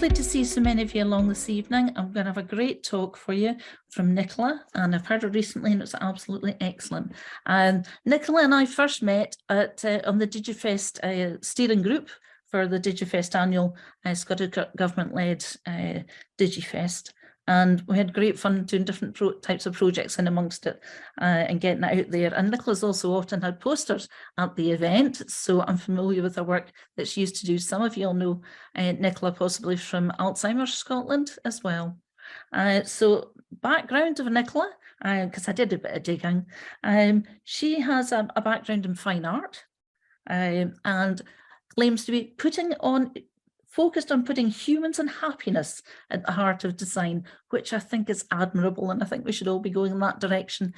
Lovely to see so many of you along this evening. I'm going to have a great talk for you from Nicola, and I've heard her recently and it's absolutely excellent. Nicola and I first met at on the DigiFest steering group for the DigiFest annual Scottish Government-led DigiFest. And we had great fun doing different types of projects in amongst it and getting it out there. And Nicola's also often had posters at the event, so I'm familiar with her work that she used to do. Some of you will know Nicola possibly from Alzheimer's Scotland as well. So background of Nicola, because I did a bit of digging, she has a background in fine art and claims to be focused on putting humans and happiness at the heart of design, which I think is admirable, and I think we should all be going in that direction,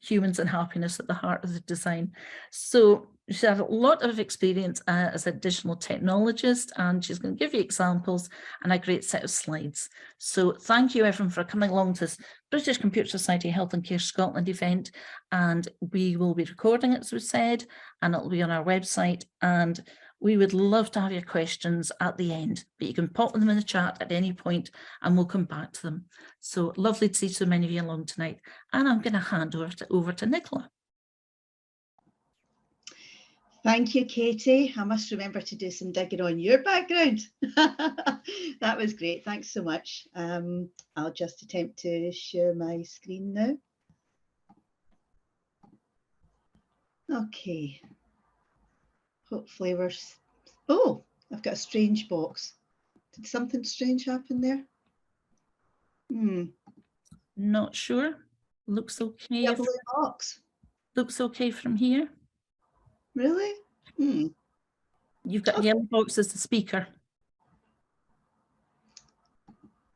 humans and happiness at the heart of the design. So she has a lot of experience as a digital technologist, and she's going to give you examples and a great set of slides. So thank you everyone for coming along to this British Computer Society Health and Care Scotland event, and we will be recording it, as we said, and it'll be on our website, and we would love to have your questions at the end, but you can pop them in the chat at any point and we'll come back to them. So lovely to see so many of you along tonight. And I'm going to hand over to Nicola. Thank you, Katie. I must remember to do some digging on your background. That was great. Thanks so much. I'll just attempt to share my screen now. Okay. Hopefully we're... Oh, I've got a strange box. Did something strange happen there? Not sure. Looks okay. Yellow box. Looks okay from here. Really? You've got the yellow box as the speaker.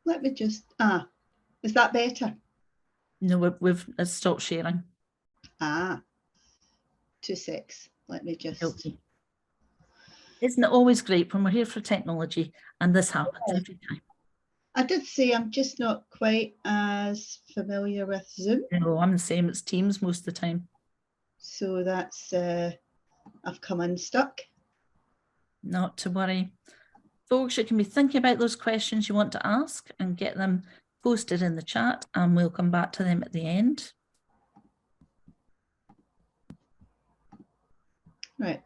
Let me just... is that better? No, we've stopped sharing. 2 secs. Let me just... Okay. Isn't it always great when we're here for technology and this happens every time? I did say I'm just not quite as familiar with Zoom. No, I'm the same. It's Teams most of the time. So that's, I've come unstuck. Not to worry. Folks, you can be thinking about those questions you want to ask and get them posted in the chat, and we'll come back to them at the end. Right.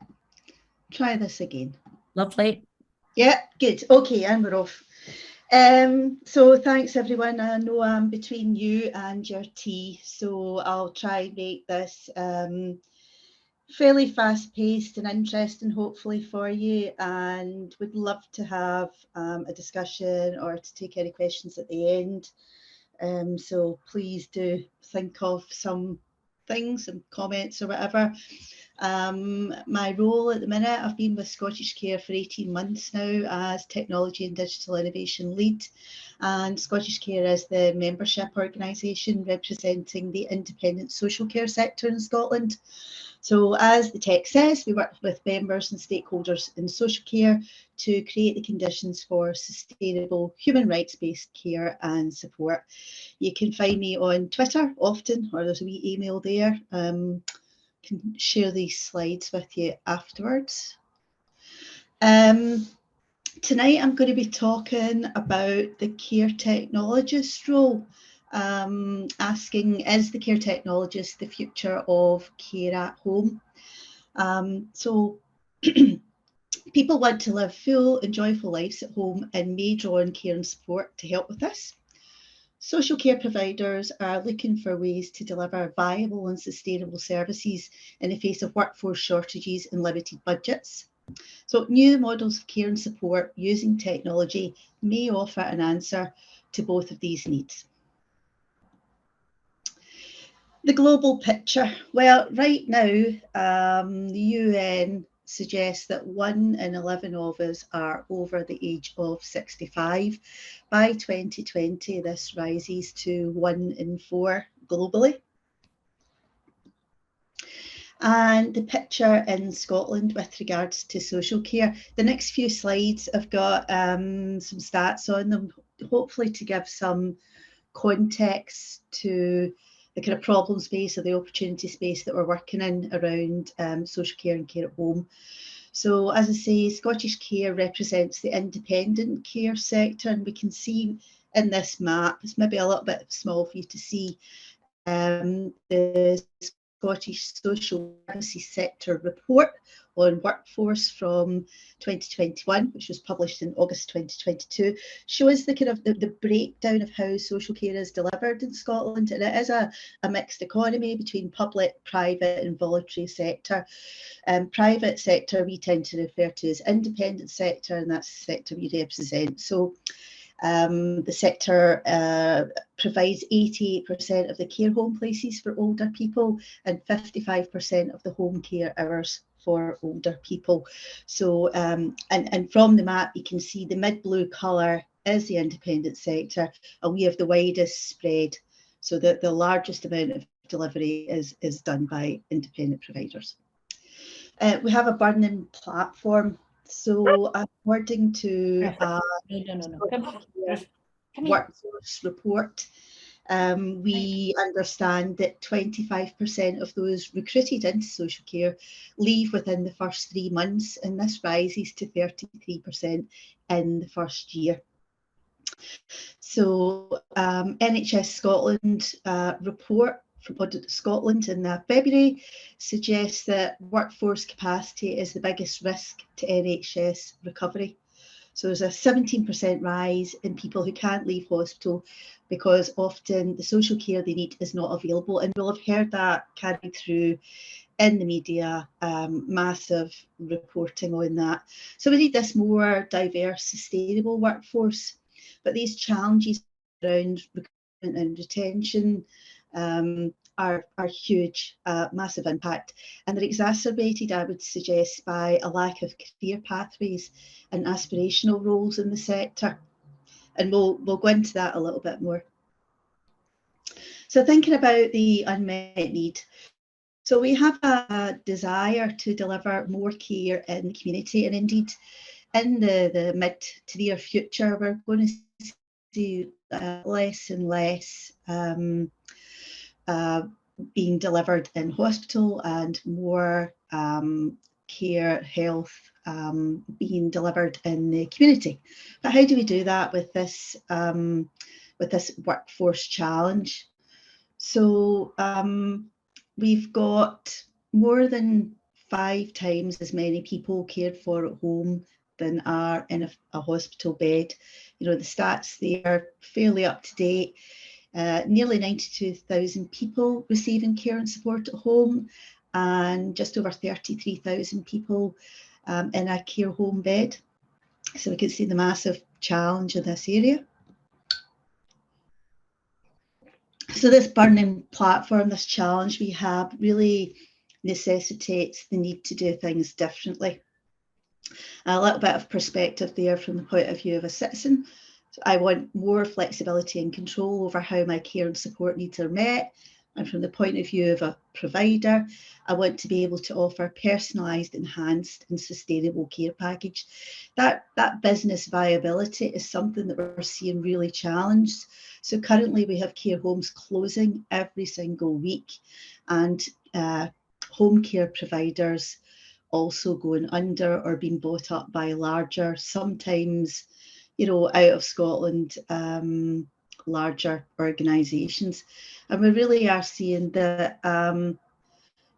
Try this again. Lovely. Yeah, good. Okay, and we're off. So thanks everyone. I know I'm between you and your tea, so I'll try and make this fairly fast-paced and interesting, hopefully for you, and would love to have a discussion or to take any questions at the end. So please do think of some things, some comments or whatever. My role at the minute, I've been with Scottish Care for 18 months now as Technology and Digital Innovation Lead, and Scottish Care is the membership organisation representing the independent social care sector in Scotland. So as the text says, we work with members and stakeholders in social care to create the conditions for sustainable human rights-based care and support. You can find me on Twitter often, or there's a wee email there. Can share these slides with you afterwards. Tonight I'm going to be talking about the care technologist role, asking, is the care technologist the future of care at home? So people want to live full and joyful lives at home and may draw on care and support to help with this. Social care providers are looking for ways to deliver viable and sustainable services in the face of workforce shortages and limited budgets. So new models of care and support using technology may offer an answer to both of these needs. The global picture. Well, right now, the UN suggests that 1 in 11 of us are over the age of 65. By 2020, this rises to 1 in 4 globally. And the picture in Scotland with regards to social care. The next few slides have got some stats on them, hopefully to give some context to kind of problem space or the opportunity space that we're working in around social care and care at home. So as I say, Scottish Care represents the independent care sector, and we can see in this map, it's maybe a little bit small for you to see, the Scottish Social Services Sector report on workforce from 2021, which was published in August 2022, shows the kind of the breakdown of how social care is delivered in Scotland. And it is a mixed economy between public, private and voluntary sector. Private sector we tend to refer to as independent sector, and that's the sector we represent. So the sector provides 88% of the care home places for older people and 55% of the home care hours for older people. So, and from the map, you can see the mid-blue colour is the independent sector, and we have the widest spread, so that the largest amount of delivery is done by independent providers. We have a burning platform. So according to workforce report, we understand that 25% of those recruited into social care leave within the first 3 months, and this rises to 33% in the first year. So NHS Scotland report from Audit Scotland in February suggests that workforce capacity is the biggest risk to NHS recovery. So there's a 17% rise in people who can't leave hospital because often the social care they need is not available. And we'll have heard that carried through in the media, massive reporting on that. So we need this more diverse, sustainable workforce. But these challenges around recruitment and retention are huge, massive impact, and they're exacerbated, I would suggest, by a lack of career pathways and aspirational roles in the sector. And we'll go into that a little bit more. So thinking about the unmet need. So we have a desire to deliver more care in the community, and indeed in the mid to near future, we're going to see less and less being delivered in hospital and more care, health being delivered in the community. But how do we do that with this workforce challenge? So we've got more than 5 times as many people cared for at home than are in a hospital bed. You know, the stats there are fairly up to date. Nearly 92,000 people receiving care and support at home, and just over 33,000 people in a care home bed. So we can see the massive challenge in this area. So this burning platform, this challenge we have, really necessitates the need to do things differently. A little bit of perspective there from the point of view of a citizen. So I want more flexibility and control over how my care and support needs are met. And from the point of view of a provider, I want to be able to offer personalised, enhanced and sustainable care package. That business viability is something that we're seeing really challenged. So currently we have care homes closing every single week, and home care providers also going under or being bought up by larger, sometimes, you know, out of Scotland, larger organisations. And we really are seeing that,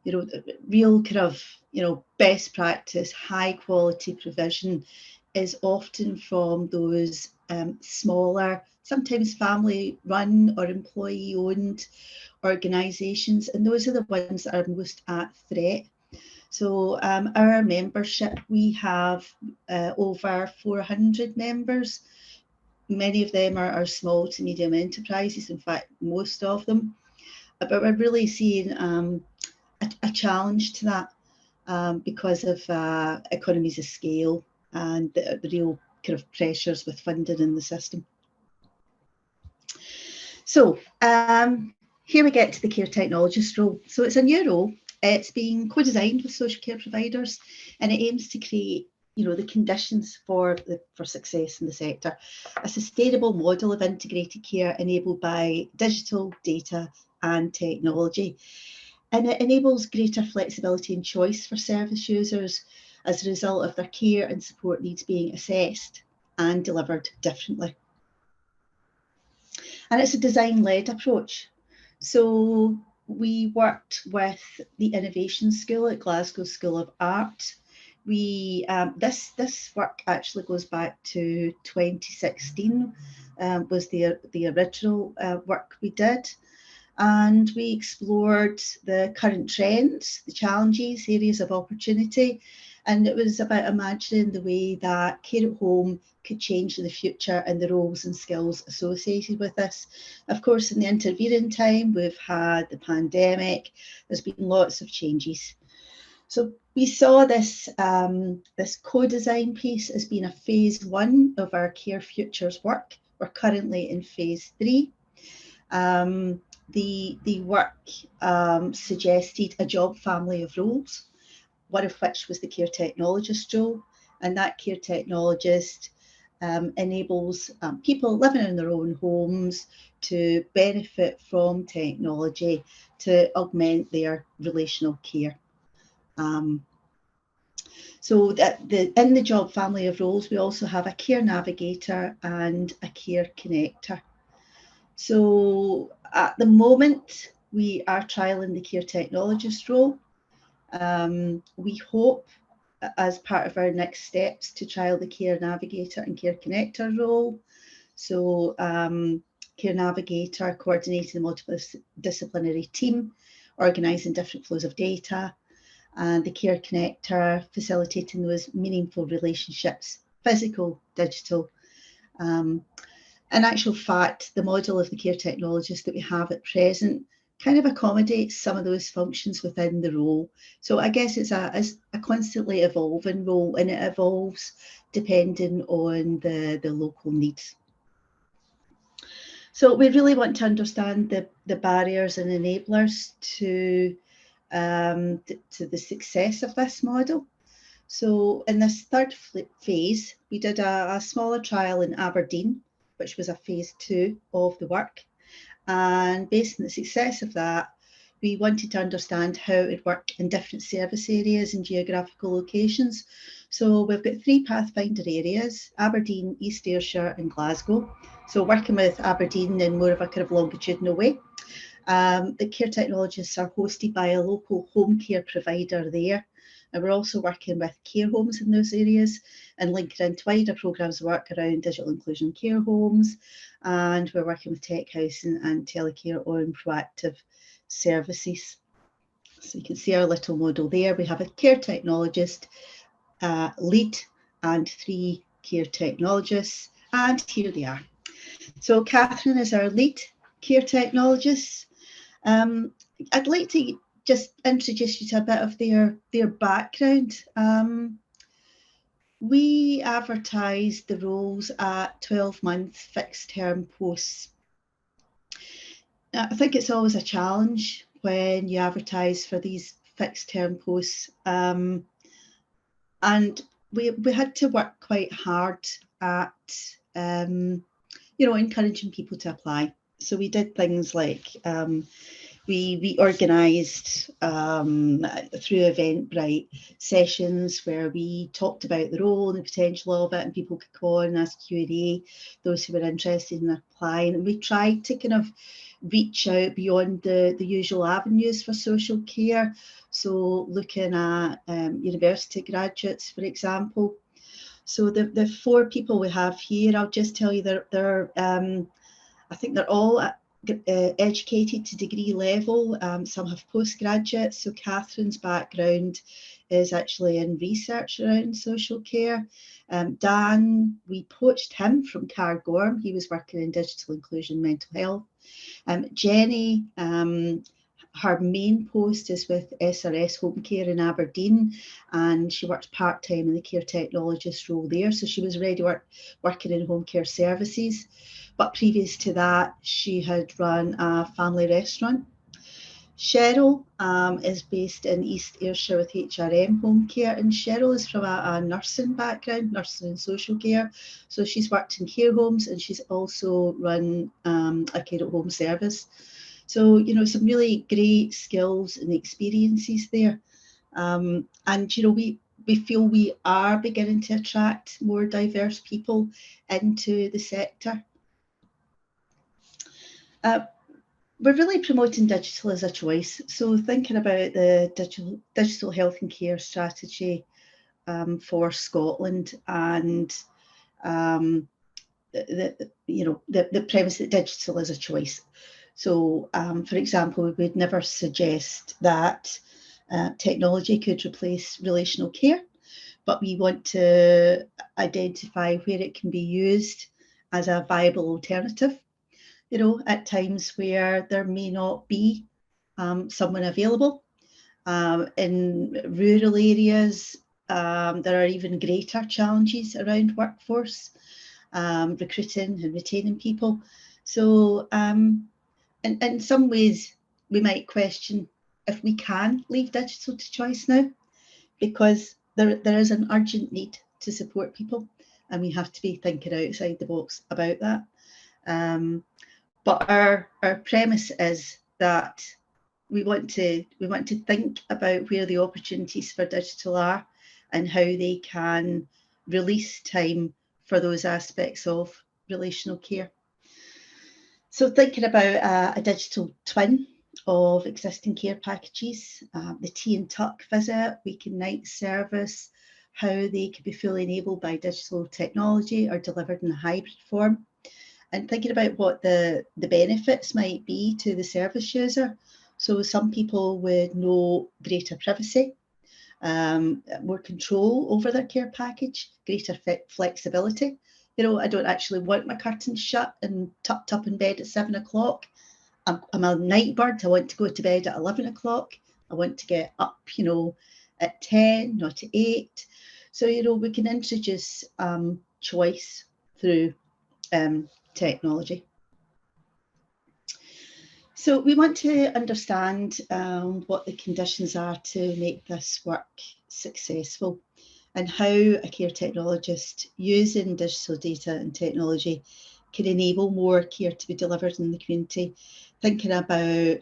you know, real kind of, you know, best practice, high quality provision is often from those smaller, sometimes family run or employee owned organisations. And those are the ones that are most at threat. So our membership, we have over 400 members. Many of them are small to medium enterprises, in fact, most of them. But we're really seeing a challenge to that because of economies of scale and the real kind of pressures with funding in the system. So here we get to the care technologist role. So it's a new role. It's being co-designed with social care providers, and it aims to create, you know, the conditions for success in the sector. A sustainable model of integrated care enabled by digital, data and technology. And it enables greater flexibility and choice for service users as a result of their care and support needs being assessed and delivered differently. And it's a design-led approach. So we worked with the Innovation School at Glasgow School of Art. This work actually goes back to 2016, was the original work we did. And we explored the current trends, the challenges, areas of opportunity, and it was about imagining the way that care at home could change in the future and the roles and skills associated with this. Of course, in the intervening time, we've had the pandemic, there's been lots of changes. So we saw this, this co-design piece as being a phase 1 of our Care Futures work. We're currently in phase 3. The work suggested a job family of roles, one of which was the Care Technologist role, and that Care Technologist enables people living in their own homes to benefit from technology to augment their relational care. So in the job family of roles, we also have a care navigator and a care connector. So at the moment, we are trialling the Care Technologist role. We hope, as part of our next steps, to trial the Care Navigator and Care Connector role. So Care Navigator coordinating the multidisciplinary team, organising different flows of data, and the Care Connector facilitating those meaningful relationships, physical, digital. In actual fact, the model of the Care Technologist that we have at present kind of accommodates some of those functions within the role. So I guess it's a constantly evolving role, and it evolves depending on the local needs. So we really want to understand the barriers and enablers to the success of this model. So in this third phase, we did a smaller trial in Aberdeen, which was a phase 2 of the work. And based on the success of that, we wanted to understand how it would work in different service areas and geographical locations. So we've got 3 Pathfinder areas: Aberdeen, East Ayrshire and Glasgow. So working with Aberdeen in more of a kind of longitudinal way. The Care Technologists are hosted by a local home care provider there. And we're also working with care homes in those areas and linking into wider programmes of work around digital inclusion care homes. And we're working with tech housing and telecare on proactive services. So you can see our little model there. We have a Care Technologist lead and 3 Care Technologists, and here they are. So Catherine is our lead Care Technologist. I'd like to just introduce you to a bit of their background. We advertised the roles at 12-month fixed term posts. Now, I think it's always a challenge when you advertise for these fixed term posts. And we had to work quite hard at encouraging people to apply. So we did things like we organised through Eventbrite sessions where we talked about the role and the potential of it, and people could call and ask Q&A, those who were interested in applying. And we tried to kind of reach out beyond the usual avenues for social care. So looking at university graduates, for example. So the 4 people we have here, I'll just tell you they're I think they're all educated to degree level. Some have postgraduates. So Catherine's background is actually in research around social care. Dan, we poached him from Cairngorm. He was working in digital inclusion, mental health. Jenny, her main post is with SRS Home Care in Aberdeen, and she worked part-time in the Care Technologist role there. So she was already working in home care services. But previous to that, she had run a family restaurant. Cheryl is based in East Ayrshire with HRM Home Care, and Cheryl is from a nursing background, nursing and social care. So she's worked in care homes, and she's also run a care at home service. So, you know, some really great skills and experiences there. And, you know, we feel we are beginning to attract more diverse people into the sector. We're really promoting digital as a choice. So thinking about the digital health and care strategy for Scotland, and the premise that digital is a choice. So, for example, we would never suggest that technology could replace relational care, but we want to identify where it can be used as a viable alternative. You know, at times where there may not be someone available. In rural areas, there are even greater challenges around workforce, recruiting and retaining people. So in some ways, we might question if we can leave digital to choice now, because there is an urgent need to support people, and we have to be thinking outside the box about that. But our premise is that we want to think about where the opportunities for digital are and how they can release time for those aspects of relational care. So thinking about a digital twin of existing care packages, the tea and tuck visit, week and night service, how they can be fully enabled by digital technology or delivered in a hybrid form, and thinking about what the benefits might be to the service user. So some people would know greater privacy, more control over their care package, greater flexibility. You know, I don't actually want my curtains shut and tucked up in bed at 7 o'clock. I'm a night bird. I want to go to bed at 11 o'clock. I want to get up, you know, at 10, not at 8. So, you know, we can introduce choice through technology. So we want to understand what the conditions are to make this work successful, and how a care technologist using digital data and technology can enable more care to be delivered in the community, thinking about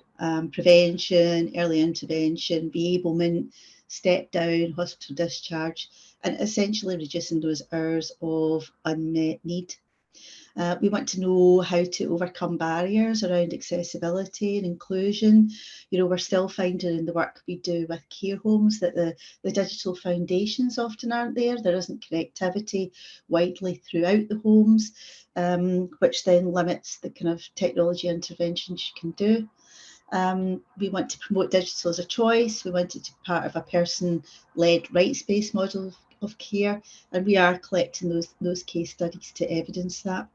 prevention, early intervention, bereavement, step down, hospital discharge, and essentially reducing those hours of unmet need. We want to know how to overcome barriers around accessibility and inclusion. You know, we're still finding in the work we do with care homes that the digital foundations often aren't there. There isn't connectivity widely throughout the homes, which then limits the kind of technology interventions you can do. We want to promote digital as a choice. We want it to be part of a person-led rights-based model of care, and we are collecting those case studies to evidence that.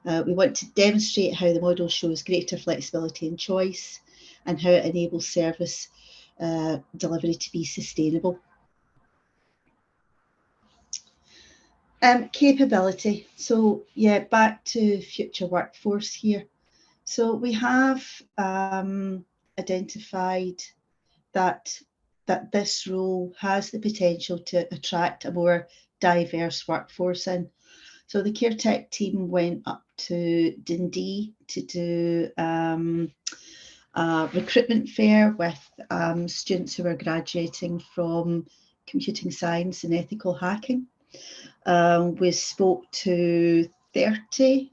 We want to demonstrate how the model shows greater flexibility and choice, and how it enables service delivery to be sustainable. Capability. So yeah, back to future workforce here. So we have identified that this role has the potential to attract a more diverse workforce in. So the Care Tech team went up to Dundee to do a recruitment fair with students who were graduating from computing science and ethical hacking. We spoke to 30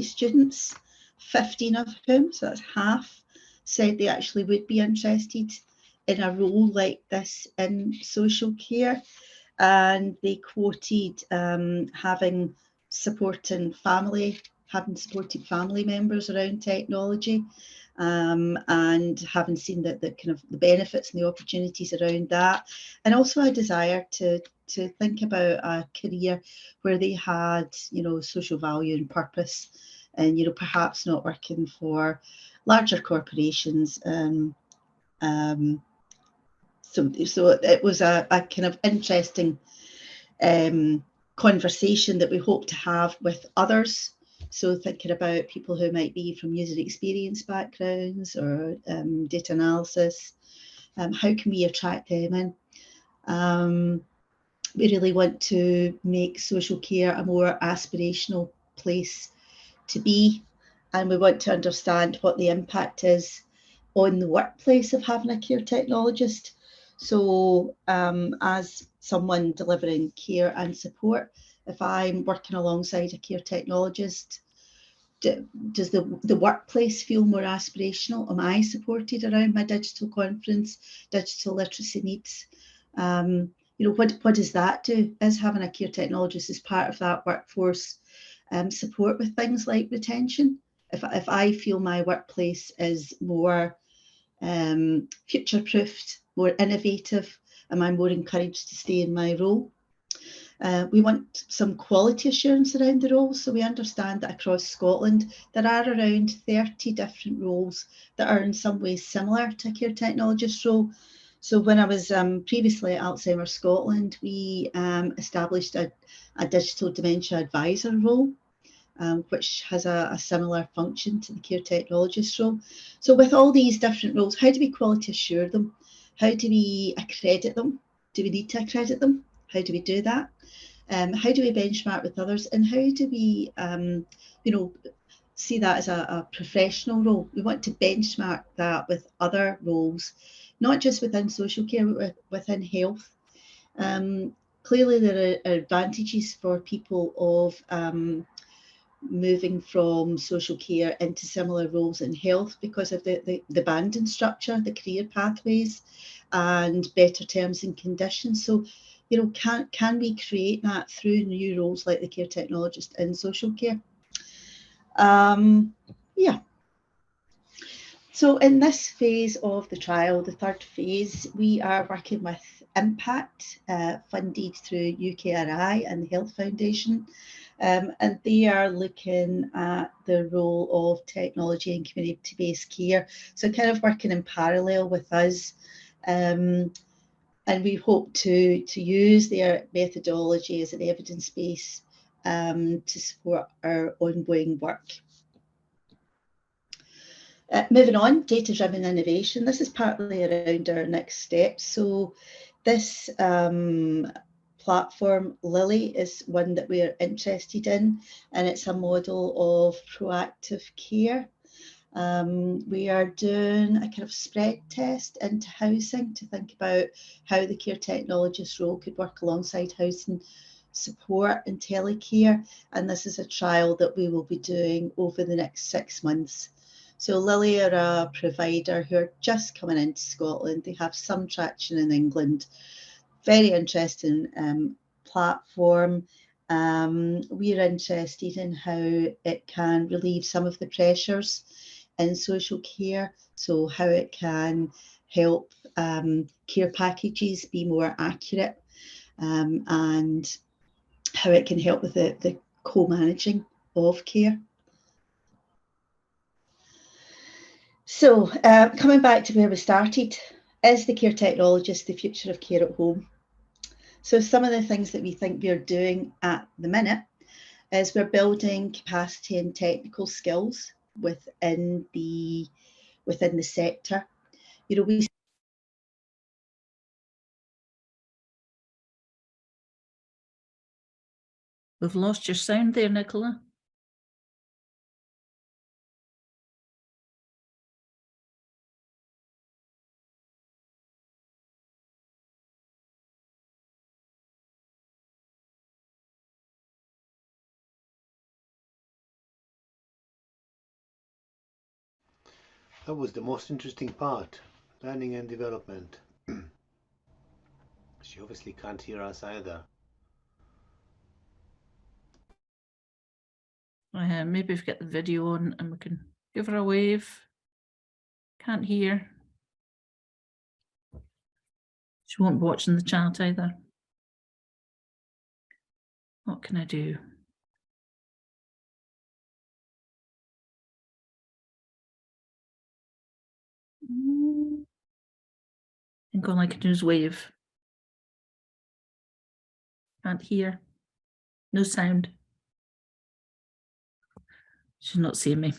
students, 15 of whom, so that's half, said they actually would be interested in a role like this in social care. And they quoted having supported family members around technology, and having seen that the kind of the benefits and the opportunities around that, and also a desire to think about a career where they had, you know, social value and purpose, and, you know, perhaps not working for larger corporations. So it was a kind of interesting conversation that we hope to have with others. So thinking about people who might be from user experience backgrounds or data analysis, how can we attract them in? We really want to make social care a more aspirational place to be, and we want to understand what the impact is on the workplace of having a care technologist. So as someone delivering care and support, if I'm working alongside a care technologist, does the workplace feel more aspirational? Am I supported around my digital conference, digital literacy needs? What does that do? Is having a care technologist as part of that workforce support with things like retention? If I feel my workplace is more future-proofed, more innovative, am I more encouraged to stay in my role? We want some quality assurance around the role, so we understand that across Scotland there are around 30 different roles that are in some ways similar to a care technologist role. So when I was previously at Alzheimer's Scotland, we established a digital dementia advisor role, which has a similar function to the care technologist role. So with all these different roles, how do we quality assure them? How do we accredit them? Do we need to accredit them? How do we do that? How do we benchmark with others? And how do we, see that as a professional role? We want to benchmark that with other roles, not just within social care, but within health. Clearly, there are advantages for people of moving from social care into similar roles in health because of the banding structure, the career pathways, and better terms and conditions. So, can we create that through new roles like the care technologist in social care? Yeah. So in this phase of the trial, the third phase, we are working with Impact, funded through UKRI and the Health Foundation. And they are looking at the role of technology in community-based care. So kind of working in parallel with us. And we hope to use their methodology as an evidence base to support our ongoing work. Moving on, data-driven innovation. This is partly around our next steps. So this platform, Lily, is one that we're interested in, and it's a model of proactive care. We are doing a kind of spread test into housing to think about how the care technologist role could work alongside housing support and telecare. And this is a trial that we will be doing over the next 6 months. So Lily are a provider who are just coming into Scotland. They have some traction in England. Very interesting platform. We're interested in how it can relieve some of the pressures in social care. So how it can help care packages be more accurate, and how it can help with the co-managing of care. So coming back to where we started, is the care technologist the future of care at home? So some of the things that we think we're doing at the minute is we're building capacity and technical skills within the sector. We've lost your sound there, Nicola. That was the most interesting part, learning and development. She obviously can't hear us either. Maybe we've got the video on and we can give her a wave. Can't hear. She won't be watching the chat either. What can I do? I think all I can do is wave. Can't hear. No sound. She's not seeing me.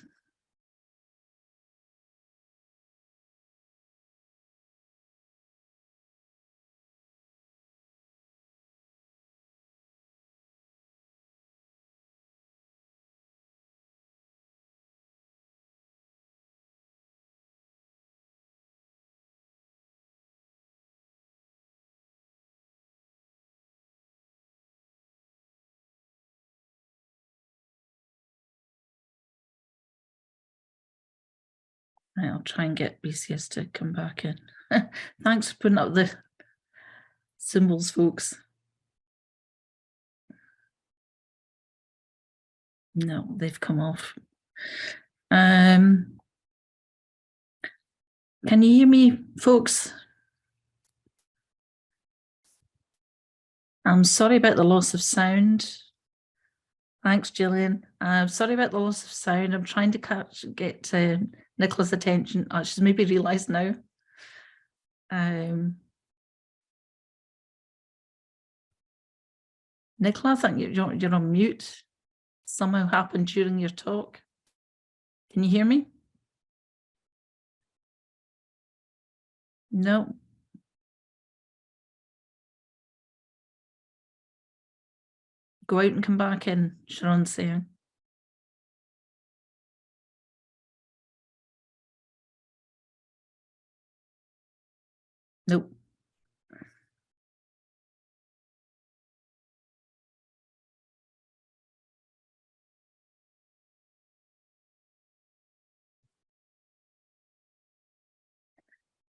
I'll try and get BCS to come back in. Thanks for putting up the symbols, folks. No, they've come off. Can you hear me, folks? I'm sorry about the loss of sound. Thanks, Gillian. I'm sorry about the loss of sound. I'm trying to get Nicola's attention. Oh, she's maybe realised now. Nicola, I think you're on mute. Somehow happened during your talk. Can you hear me? No. Go out and come back in, Sharon's saying. Nope.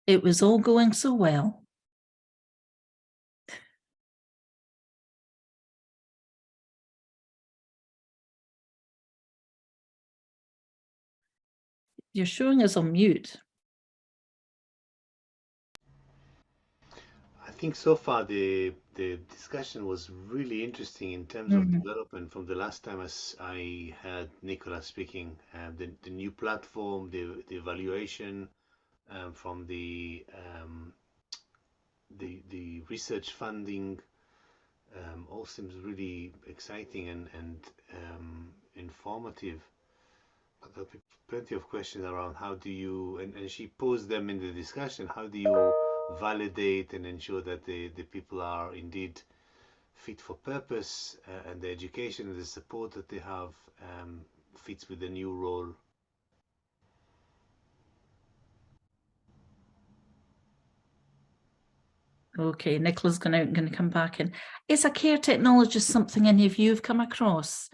It was all going so well. You're showing us on mute. I think so far the discussion was really interesting in terms of development from the last time I had Nicola speaking. The new platform, the evaluation from the research funding all seems really exciting and informative. But there'll be plenty of questions around how do you, and she posed them in the discussion, how do you validate and ensure that the people are indeed fit for purpose and the education and the support that they have fits with the new role. Okay, Nicola's going out and going to come back in. Is a care technologist something any of you have come across?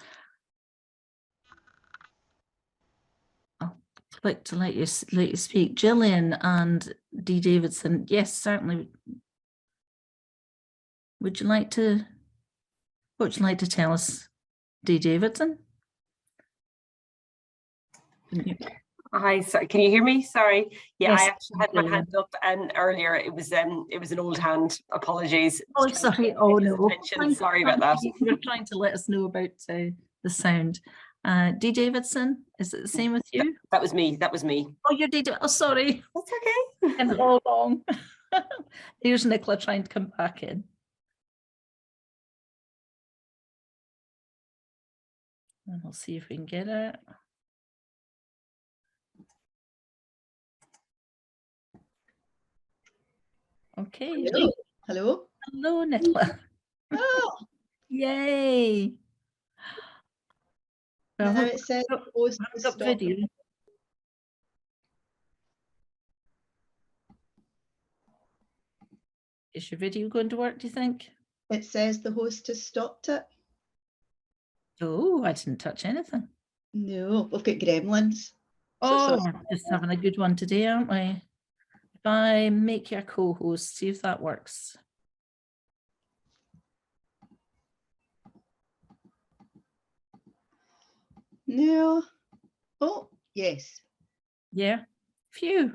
I'll click to let you speak. Gillian and Dee Davidson. Yes, certainly. What would you like to tell us, Dee Davidson? Hi, sorry, can you hear me? Sorry. Yeah, Yes, I actually had my hand up and earlier it was an old hand. Apologies. Oh, sorry. Oh, no. Sorry about that. You were trying to let us know about the sound. Dee Davidson, is it the same with you? That was me. That was me. Oh, you're Dee. Oh, sorry. That's okay. And all wrong. Here's Nicola trying to come back in. And we'll see if we can get it. Okay. Hello. Hello. Hello, Nicola. Oh. Yay. Now it says post to stop. Video. Is your video going to work, do you think? It says the host has stopped it. Oh, I didn't touch anything. No, we've got gremlins. Oh, we're just having a good one today, aren't we? If I make you a co-host, see if that works. No. Oh, yes. Yeah. Phew.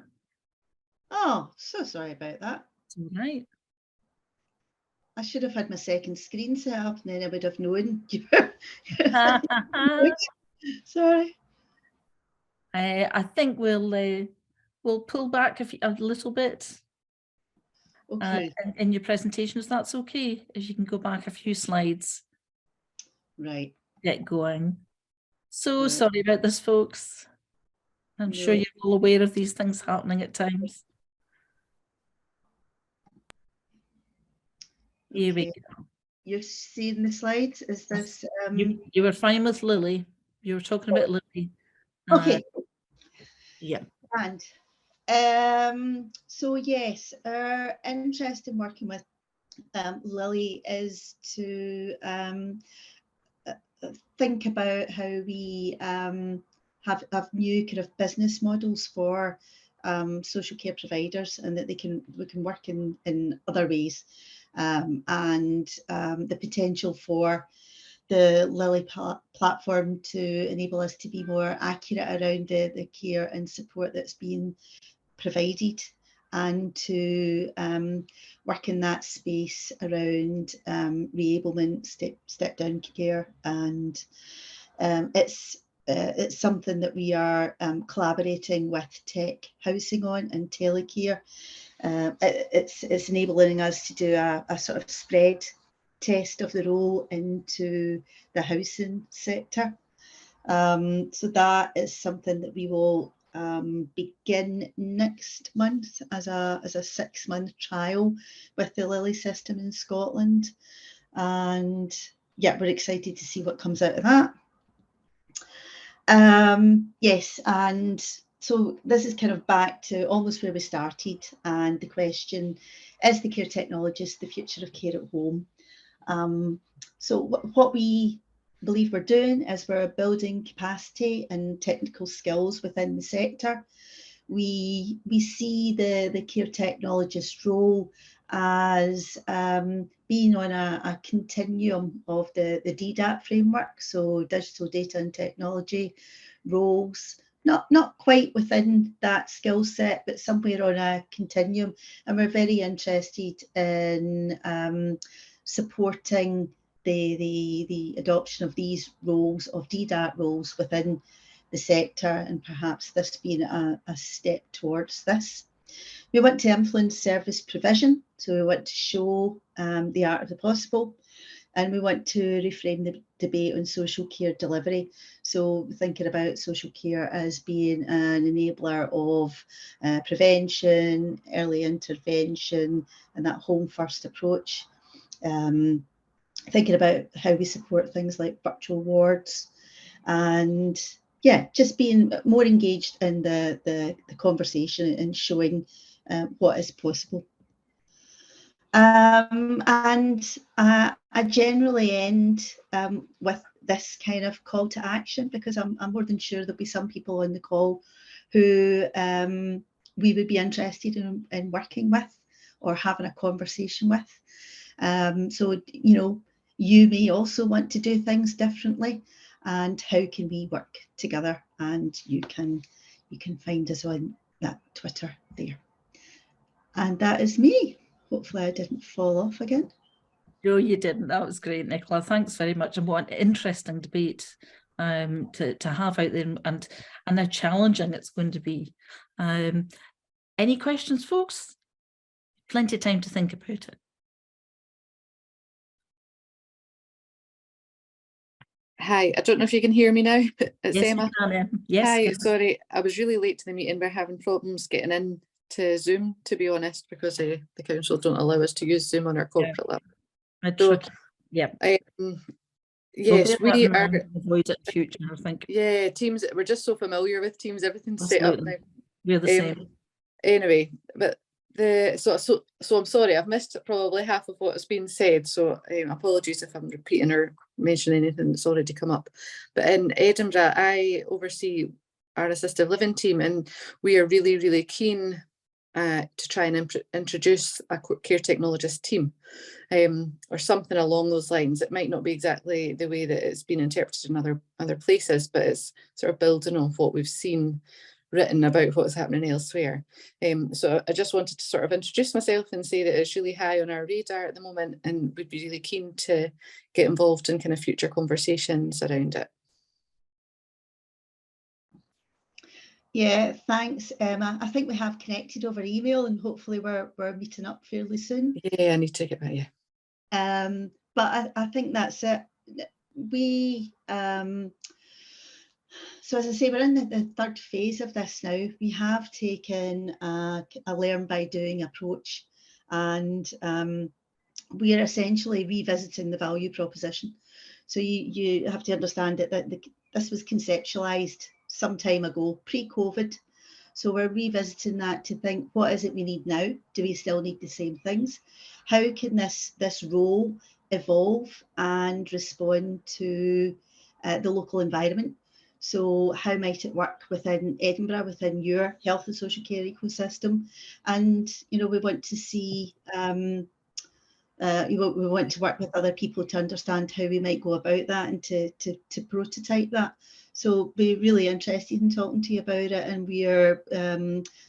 Oh, so sorry about that. It's all right. I should have had my second screen set up and then I would have known. Sorry. I think we'll pull back a little bit Okay. in your presentation, if that's okay, if you can go back a few slides. Right. Get going. So Right. sorry about this, folks. I'm sure you're all aware of these things happening at times. Here we go. You're seeing the slides? Is this you were fine with Lily. You were talking about Lily. Okay. Yeah. And so yes, our interest in working with Lily is to think about how we have new kind of business models for social care providers, and that we can work in other ways, and the potential for the Lily platform to enable us to be more accurate around the care and support that's being provided, and to work in that space around reablement, step down care, and it's something that we are collaborating with Tech Housing on, and telecare. It's enabling us to do a sort of spread test of the role into the housing sector. So that is something that we will begin next month as a 6-month trial with the Lily system in Scotland, and yeah, we're excited to see what comes out of that. Yes, and so this is kind of back to almost where we started, and the question, is the care technologist the future of care at home? So what we believe we're doing is we're building capacity and technical skills within the sector. We see the care technologist role as being on a continuum of the DDAT framework, so digital data and technology roles, not quite within that skill set, but somewhere on a continuum. And we're very interested in supporting the adoption of these roles, of DDAT roles within the sector, and perhaps this being a step towards this. We want to influence service provision, so we want to show the art of the possible, and we want to reframe the debate on social care delivery. So thinking about social care as being an enabler of prevention, early intervention, and that home first approach. Thinking about how we support things like virtual wards, and yeah, just being more engaged in the conversation and showing what is possible. And I generally end with this kind of call to action, because I'm more than sure there'll be some people on the call who we would be interested in working with or having a conversation with. So, you know, you may also want to do things differently, and how can we work together? And you can find us on that Twitter there. And that is me. Hopefully I didn't fall off again. No, you didn't. That was great, Nicola. Thanks very much. And what an interesting debate to have out there, and how challenging it's going to be. Any questions, folks? Plenty of time to think about it. Hi, I don't know if you can hear me now. It's Yes, Emma. we can, yes. Hi, Yes. sorry, I was really late to the meeting. We're having problems getting in to Zoom, to be honest, because the council don't allow us to use Zoom on our corporate laptop. Yeah. Yes, we are. Avoid it in future, I think. Yeah, Teams. We're just so familiar with Teams. Everything's set up now. We're the same. Anyway, but so I'm sorry, I've missed probably half of what has been said, so apologies if I'm repeating or mentioning anything that's already come up. But in Edinburgh, I oversee our assistive living team, and we are really, really keen to try and introduce a care technologist team, or something along those lines. It might not be exactly the way that it's been interpreted in other places, but it's sort of building on what we've seen written about what's happening elsewhere. So I just wanted to sort of introduce myself and say that it's really high on our radar at the moment, and we'd be really keen to get involved in kind of future conversations around it. Yeah, thanks, Emma. I think we have connected over email, and hopefully we're meeting up fairly soon. Yeah, I need to get back, yeah. But I think that's it. We so as I say, we're in the third phase of this now. We have taken a learn by doing approach, and we are essentially revisiting the value proposition. So you have to understand that this was conceptualized some time ago, pre-COVID. So we're revisiting that to think, what is it we need now? Do we still need the same things? How can this role evolve and respond to the local environment? So how might it work within Edinburgh, within your health and social care ecosystem? And, you know, we want to see, we want to work with other people to understand how we might go about that and to prototype that. So we're really interested in talking to you about it, and we are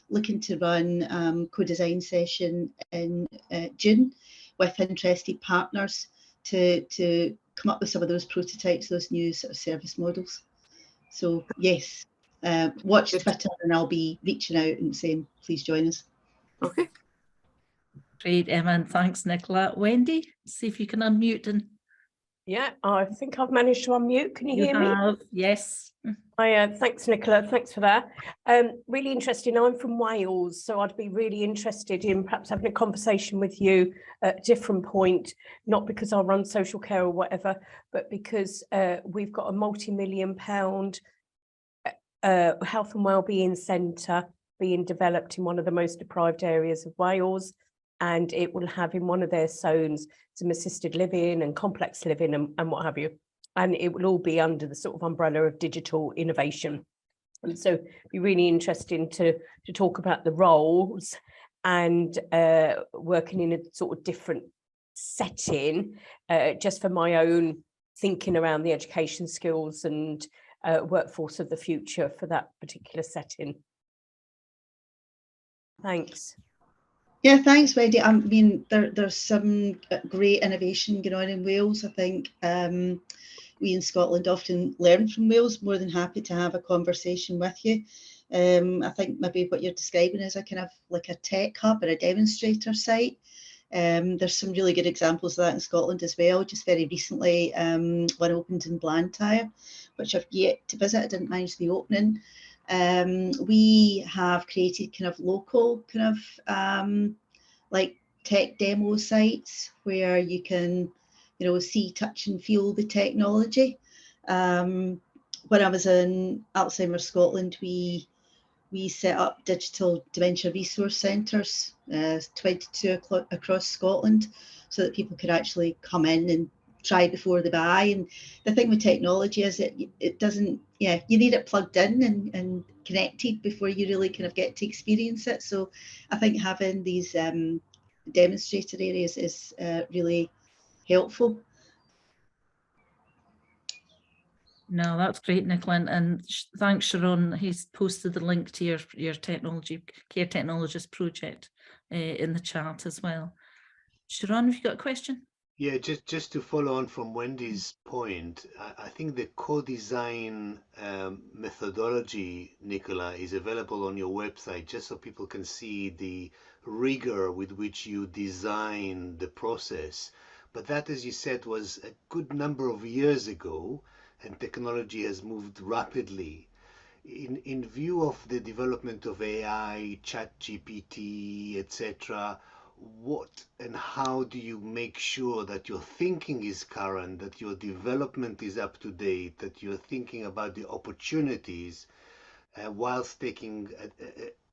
looking to run co-design session in June with interested partners to come up with some of those prototypes, those new sort of service models. So yes, watch Twitter, and I'll be reaching out and saying, please join us. Okay. Great, Emma, and thanks, Nicola. Wendy, see if you can unmute. And yeah, I think I've managed to unmute. Can you hear me? Yes. Thanks, Nicola. Thanks for that. Really interesting. I'm from Wales, so I'd be really interested in perhaps having a conversation with you at a different point, not because I run social care or whatever, but because we've got a multi-million-pound health and wellbeing centre being developed in one of the most deprived areas of Wales, and it will have in one of their zones some assisted living and complex living and what have you. And it will all be under the sort of umbrella of digital innovation. And so it'd be really interesting to talk about the roles and working in a sort of different setting, just for my own thinking around the education skills and workforce of the future for that particular setting. Thanks. Yeah, thanks, Wendy. I mean, there's some great innovation going on in Wales. I think we in Scotland often learn from Wales. More than happy to have a conversation with you. I think maybe what you're describing is a kind of like a tech hub or a demonstrator site. There's some really good examples of that in Scotland as well. Just very recently, one opened in Blantyre, which I've yet to visit. I didn't manage the opening. We have created kind of local kind of like tech demo sites where you can, you know, see, touch and feel the technology. When I was in Alzheimer's Scotland, we set up digital dementia resource centres, 22 across Scotland, so that people could actually come in and try before they buy. And the thing with technology is it doesn't, you need it plugged in and connected before you really kind of get to experience it. So I think having these demonstrator areas is really helpful. No, that's great, Nicola, and thanks, Sharon. He's posted the link to your Care Technologist project in the chat as well. Sharon, have you got a question? Yeah, just to follow on from Wendy's point, I think the co-design methodology, Nicola, is available on your website just so people can see the rigor with which you design the process. But that, as you said, was a good number of years ago, and technology has moved rapidly. In view of the development of AI, ChatGPT, etc., what and how do you make sure that your thinking is current, that your development is up to date, that you're thinking about the opportunities whilst taking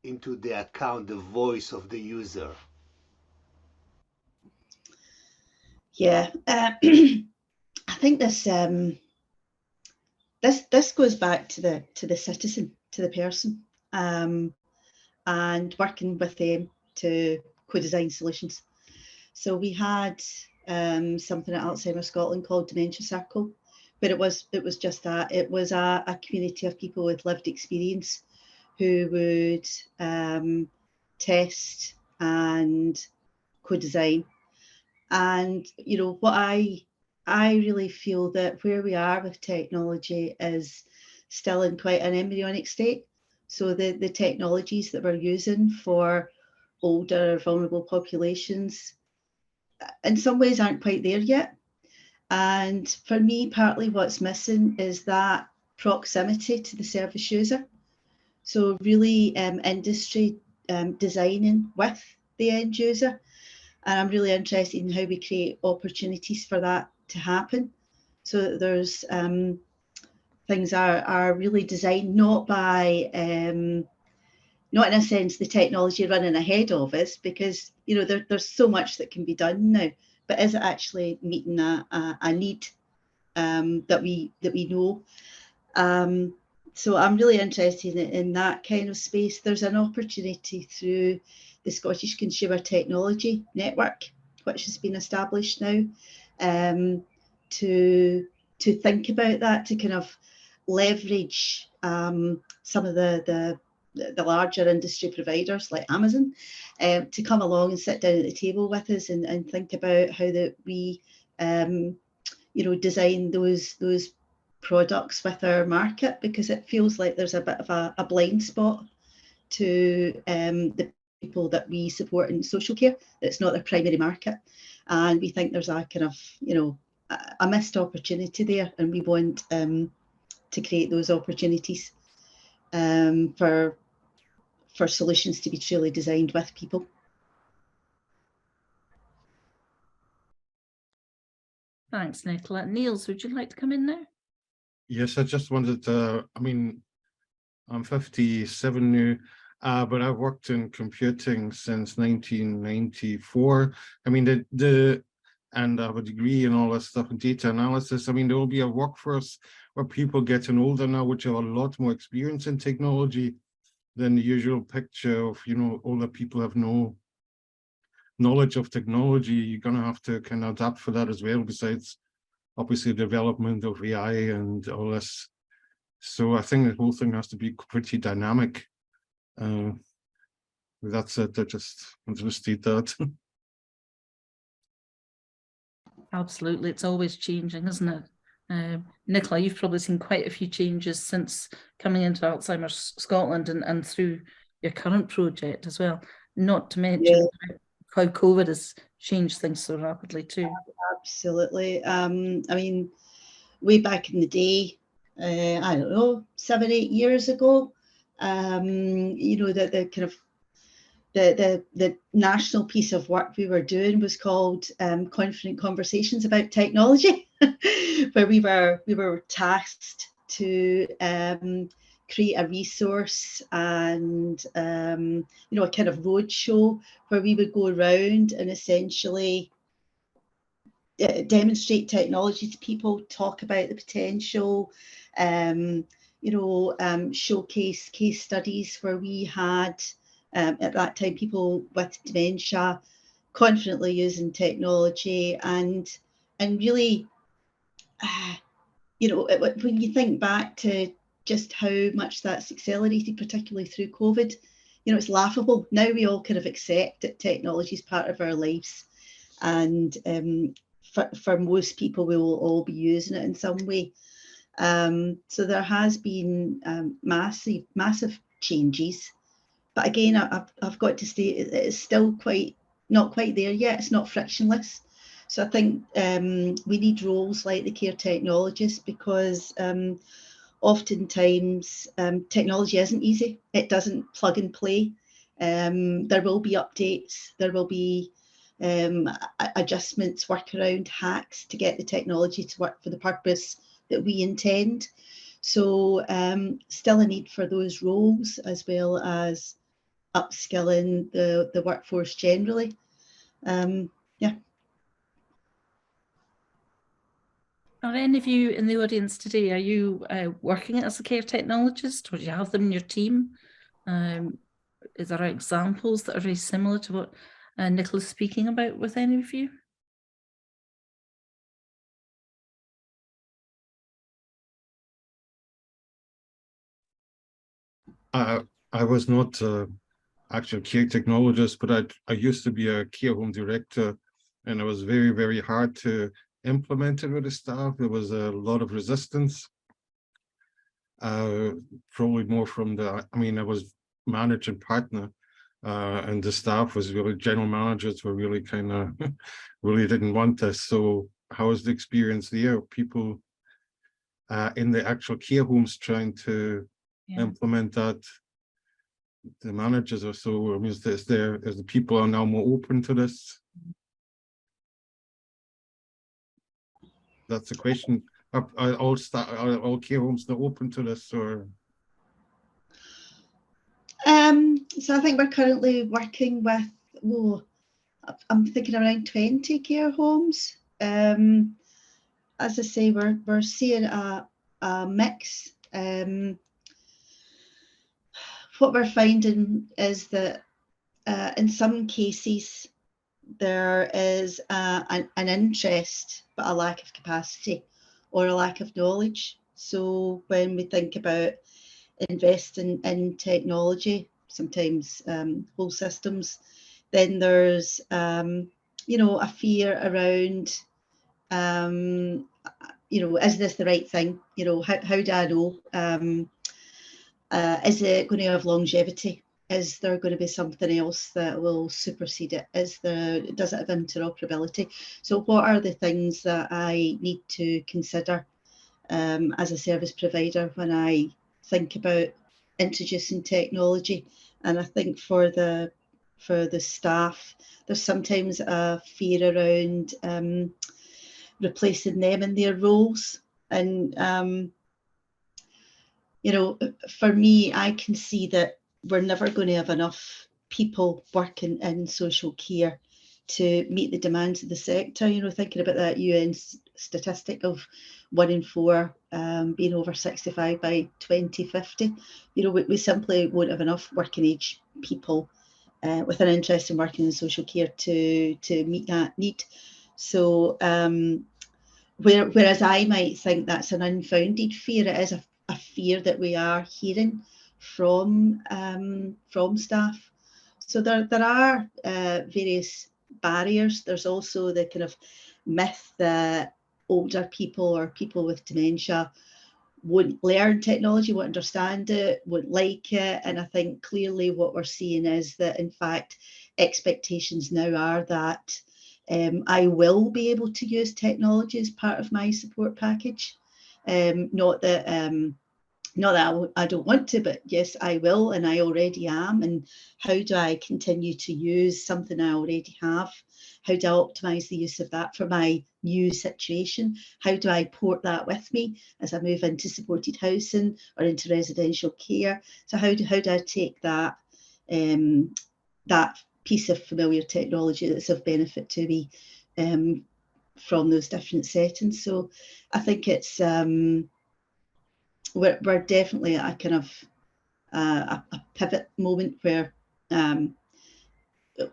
into the account the voice of the user? Yeah, I think this goes back to the citizen, to the person, and working with them to co-design solutions. So we had something at Alzheimer's Scotland called Dementia Circle, but it was just that. It was a community of people with lived experience who would test and co-design. And you know what, I really feel that where we are with technology is still in quite an embryonic state. So the technologies that we're using for older vulnerable populations in some ways aren't quite there yet. And for me, partly what's missing is that proximity to the service user. So really industry designing with the end user. And I'm really interested in how we create opportunities for that to happen. So that there's things are really designed not by, not in a sense the technology running ahead of us, because you know there's so much that can be done now, but is it actually meeting a need that we know? So I'm really interested in that kind of space. There's an opportunity through the Scottish Consumer Technology Network, which has been established now, to think about that, to kind of leverage some of the larger industry providers like Amazon to come along and sit down at the table with us and think about how that we design those products with our market, because it feels like there's a bit of a blind spot to the people that we support in social care. It's not their primary market, and we think there's a kind of a missed opportunity there, and we want to create those opportunities for solutions to be truly designed with people. Thanks, Nicola. Niels, would you like to come in now? Yes, I just wanted to, I mean, I'm 57 now, but I've worked in computing since 1994. I mean, and I have a degree in all this stuff in data analysis. I mean, there will be a workforce where people getting older now, which have a lot more experience in technology than the usual picture of, older people have no knowledge of technology. You're going to have to kind of adapt for that as well, besides obviously development of AI and all this. So I think the whole thing has to be pretty dynamic. That's it. I just wanted to state that. Absolutely, it's always changing, isn't it? Nicola, you've probably seen quite a few changes since coming into Alzheimer's Scotland and through your current project as well, not to mention how COVID has changed things so rapidly too. Absolutely. I mean, way back in the day, I don't know, 7-8 years ago, the kind of the national piece of work we were doing was called Confident Conversations About Technology, where we were tasked to create a resource and a kind of roadshow where we would go around and essentially demonstrate technology to people, talk about the potential, showcase case studies where we had at that time people with dementia confidently using technology, and really when you think back to just how much that's accelerated, particularly through COVID, it's laughable now. We all kind of accept that technology is part of our lives, and for most people we will all be using it in some way. So there has been massive changes, but again, I've got to state it is still not quite there yet. It's not frictionless. So I think we need roles like the Care Technologist, because oftentimes technology isn't easy. It doesn't plug and play. There will be updates. There will be adjustments, workaround hacks to get the technology to work for the purpose that we intend. So still a need for those roles, as well as upskilling the workforce generally. Are any of you in the audience today, are you working as a care technologist, or do you have them in your team? Is there examples that are very similar to what Nicola's speaking about with any of you? I was not actual care technologist, but I used to be a care home director, and it was very, very hard to implement it with the staff. There was a lot of resistance, probably more from I was managing partner, and the staff was really, general managers were really kind of really didn't want this. So how was the experience there? People in the actual care homes trying to implement that? The managers or so, I mean, is the people are now more open to this? That's the question. Are all care homes not open to this, or? So I think we're currently working with, I'm thinking around 20 care homes. As I say, we're seeing a mix. what we're finding is that in some cases there is an interest but a lack of capacity or a lack of knowledge. So when we think about investing in technology, sometimes whole systems, then there's a fear around is this the right thing? How do I know? Is it going to have longevity? Is there going to be something else that will supersede it? Does it have interoperability? So what are the things that I need to consider as a service provider when I think about introducing technology? And I think for the staff, there's sometimes a fear around replacing them in their roles. And for me, I can see that we're never going to have enough people working in social care to meet the demands of the sector. Thinking about that UN statistic of 1 in 4 being over 65 by 2050, we simply won't have enough working age people with an interest in working in social care to meet that need. So whereas I might think that's an unfounded fear, it is a fear that we are hearing from staff. So there are various barriers. There's also the kind of myth that older people or people with dementia won't learn technology, won't understand it, won't like it. And I think clearly what we're seeing is that, in fact, expectations now are that I will be able to use technology as part of my support package. Not that I don't want to, but yes, I will, and I already am. And how do I continue to use something I already have? How do I optimize the use of that for my new situation? How do I port that with me as I move into supported housing or into residential care? So how do I take that that piece of familiar technology that's of benefit to me from those different settings? So I think it's we're definitely at a kind of a pivot moment where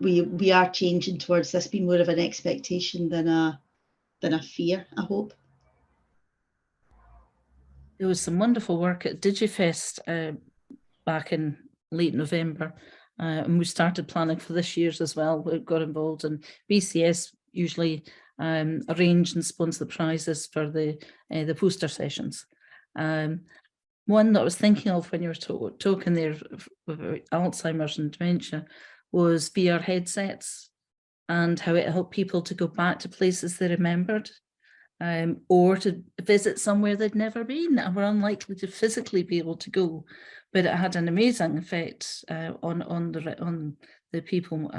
we are changing towards this being more of an expectation than a fear, I hope. There was some wonderful work at DigiFest back in late November, and we started planning for this year's as well. We got involved, and BCS usually arrange and sponsor the prizes for the poster sessions. One that I was thinking of when you were talking there about Alzheimer's and dementia was VR headsets and how it helped people to go back to places they remembered, or to visit somewhere they'd never been and were unlikely to physically be able to go. But it had an amazing effect on the people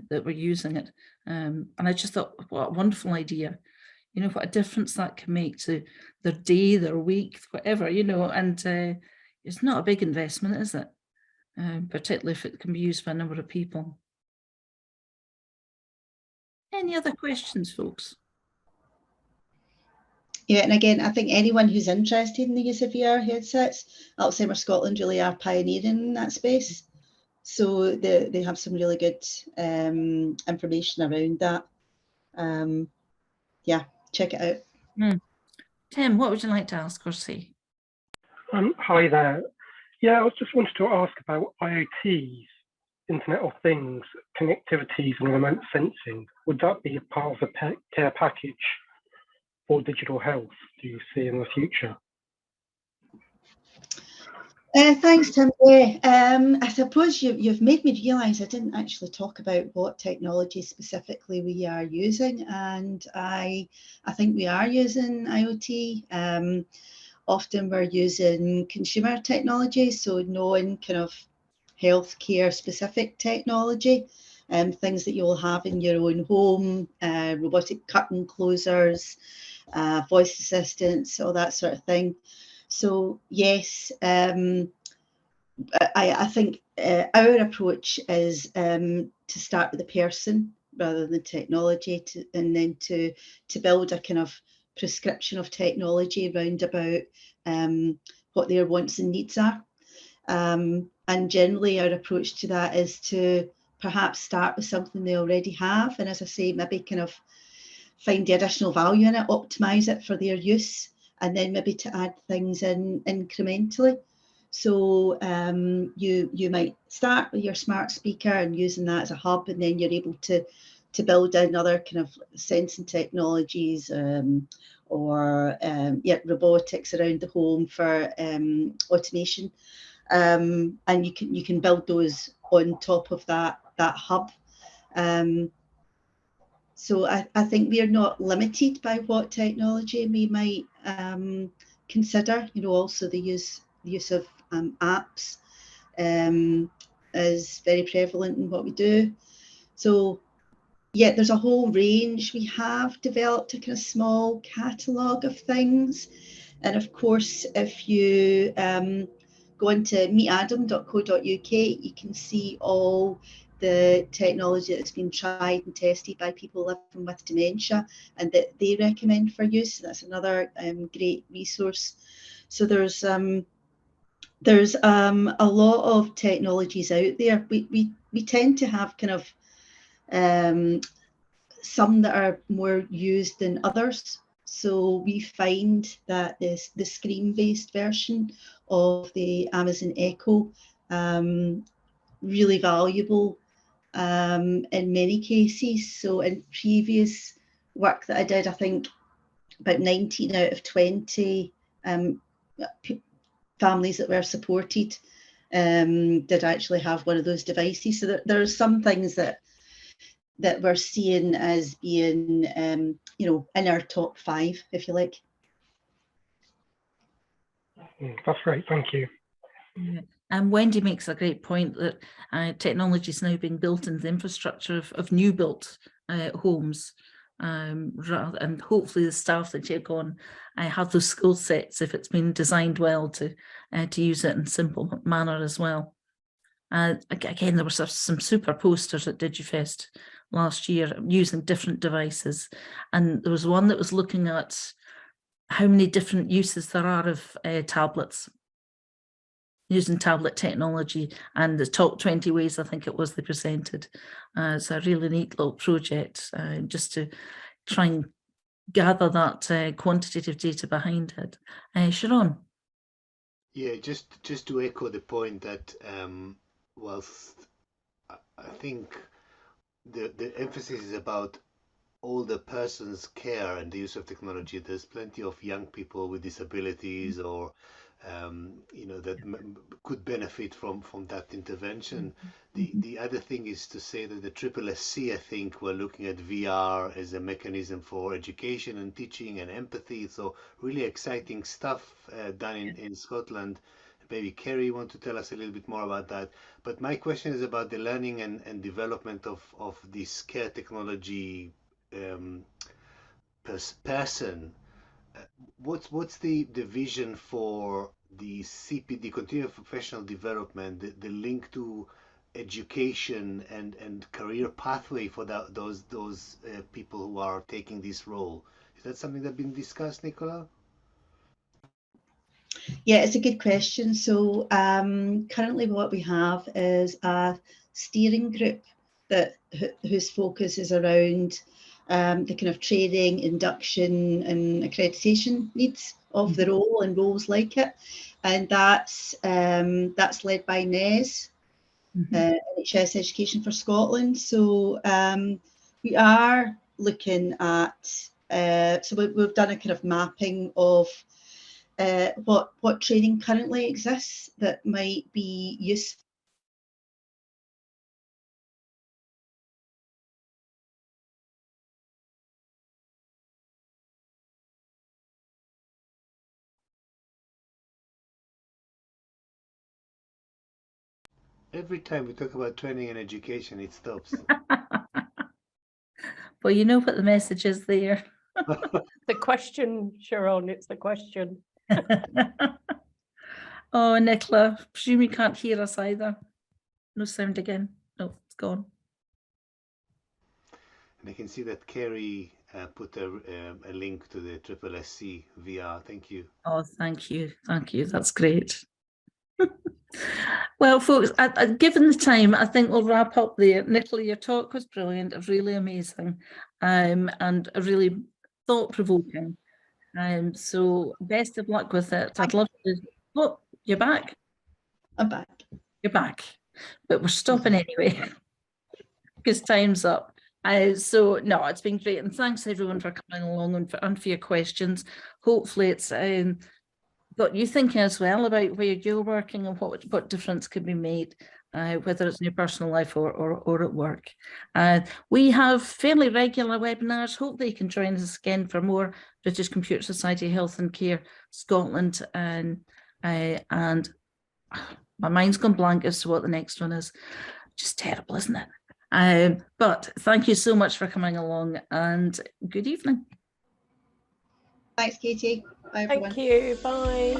that were using it. And I just thought, what a wonderful idea. What a difference that can make to their day, their week, whatever, and it's not a big investment, is it? Particularly if it can be used by a number of people. Any other questions, folks? Yeah, and again, I think anyone who's interested in the use of VR headsets, Alzheimer's Scotland really are pioneering in that space. So they have some really good information around that. Yeah, check it out. Tim, what would you like to ask or say? Hi there. Yeah, I just wanted to ask about IoTs, Internet of Things, connectivities and remote sensing. Would that be a part of the care package for digital health, do you see in the future? Thanks, Tim. Yeah, I suppose you've made me realise I didn't actually talk about what technology specifically we are using, and I think we are using IoT. Often we're using consumer technology, so non kind of healthcare specific technology, things that you'll have in your own home, robotic curtain closers, voice assistants, all that sort of thing. So yes, I think our approach is to start with the person rather than technology, and then to build a kind of prescription of technology around about what their wants and needs are. And generally our approach to that is to perhaps start with something they already have, and as I say, maybe kind of find the additional value in it, optimize it for their use, and then maybe to add things in incrementally. So you might start with your smart speaker and using that as a hub, and then you're able to build in other kind of sensing technologies or robotics around the home for automation, and you can build those on top of that hub. So I think we are not limited by what technology we might consider. You know, also the use of apps is very prevalent in what we do. So yeah, there's a whole range. We have developed a kind of small catalogue of things. And of course, if you go into meetadam.co.uk, you can see all the technology that's been tried and tested by people living with dementia and that they recommend for use. That's another great resource. So there's a lot of technologies out there. We tend to have kind of some that are more used than others. So we find that the screen-based version of the Amazon Echo really valuable in many cases. So in previous work that I did, I think about 19 out of 20 families that were supported did actually have one of those devices. So there are some things that we're seeing as being, you know, in our top 5, if you like. That's great, thank you. Yeah. And Wendy makes a great point that technology is now being built into the infrastructure of new built homes, and hopefully the staff that take on have those skill sets if it's been designed well to use it in a simple manner as well. Again, there were some super posters at DigiFest last year using different devices, and there was one that was looking at how many different uses there are of tablets, using tablet technology, and the top 20 ways, I think it was, they presented. It's a really neat little project just to try and gather that quantitative data behind it. Sharon? Yeah, just to echo the point that whilst I think the emphasis is about older person's care and the use of technology, there's plenty of young people with disabilities or you know, that could benefit from that intervention. The other thing is to say that the SSSC, I think, we're looking at VR as a mechanism for education and teaching and empathy. So really exciting stuff done in Scotland. Maybe Kerry, you want to tell us a little bit more about that. But my question is about the learning and development of this care technology person. What's the vision for the CPD, continuous professional development, the link to education and career pathway for those people who are taking this role? Is that something that's been discussed, Nicola? Yeah, it's a good question. So currently what we have is a steering group that whose focus is around the kind of training, induction and accreditation needs of the role and roles like it. And that's led by NES, NHS Education for Scotland. So we are looking at, so we've done a kind of mapping of what training currently exists that might be useful. Every time we talk about training and education, it stops. Well, you know what the message is there. The question, Sharon, it's the question. Oh, Nicola, presume you can't hear us either. No sound again. No, it's gone. And I can see that Kerry put a link to the SSSC VR. Thank you. Oh, thank you. Thank you. That's great. Well, folks, given the time, I think we'll wrap up there. Nicola, your talk was brilliant, really amazing, and really thought-provoking. So best of luck with it. I'd love to. Oh, you're back. I'm back. You're back, but we're stopping anyway because time's up. So no, it's been great, and thanks everyone for coming along and for your questions. Hopefully, it's got you thinking as well about where you're working and what difference could be made, whether it's in your personal life or at work. We have fairly regular webinars. Hopefully you can join us again for more British Computer Society Health and Care Scotland, and my mind's gone blank as to what the next one is. Just terrible, isn't it? But thank you so much for coming along, and good evening. Thanks, Katie. Bye, everyone. Thank you. Bye.